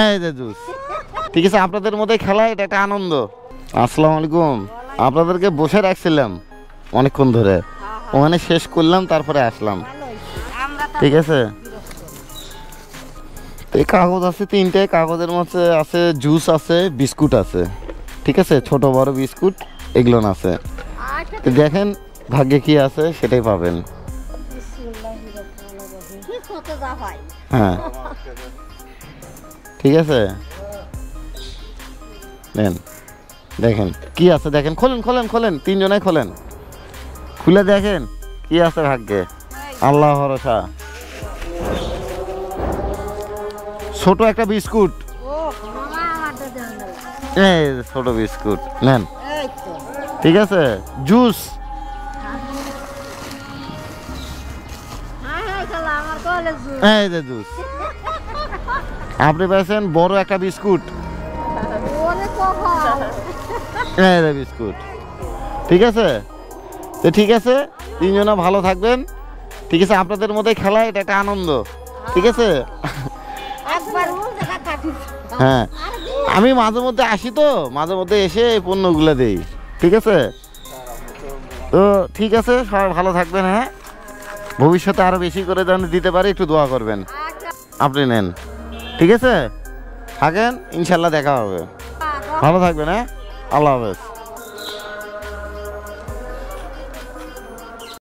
এই যে জুস। ঠিক আছে, আপনাদের মধ্যে খেলা, এটা একটা আনন্দ। আসসালামু আলাইকুম। আপনাদেরকে বসে রাখছিলাম অনেকক্ষণ ধরে, ওখানে শেষ করলাম, তারপরে আসলাম। ঠিক আছে, এই কাগজ আছে তিনটে, কাগজের মধ্যে আছে জুস আছে, বিস্কুট আছে। ঠিক আছে, ছোট বড় বিস্কুট এগুলো আছে। তো দেখেন ভাগ্যে কি আছে সেটাই পাবেন। হ্যাঁ ঠিক আছে, নেন দেখেন কি আছে, দেখেন খোলেন খোলেন খোলেন, তিনজনে খোলেন, খুলে দেখেন কি আছে ভাগ্যে। আল্লাহ ভরসা। ছোট একটা বিস্কুট, এই ছোট বিস্কুট নেন। ঠিক আছে, জুস, এই যে জুস। আপনি পেয়েছেন বড় একটা বিস্কুট, এই যে বিস্কুট। ঠিক আছে, তো ঠিক আছে, তিনজনে ভালো থাকবেন। ঠিক আছে, আপনাদের মধ্যে খেলা, এটা একটা আনন্দ। ঠিক আছে, হ্যাঁ আমি মাঝে মধ্যে আসি, তো মাঝে মধ্যে এসে এই পণ্যগুলো দেই। ঠিক আছে, তো ঠিক আছে, সবাই ভালো থাকবেন। হ্যাঁ, ভবিষ্যতে আরো বেশি করে যেন দিতে পারি, একটু দোয়া করবেন। আপনি নেন, ঠিক আছে, থাকেন, ইনশাল্লাহ দেখা হবে। ভালো থাকবেন। হ্যাঁ, আল্লাহ হাফেজ।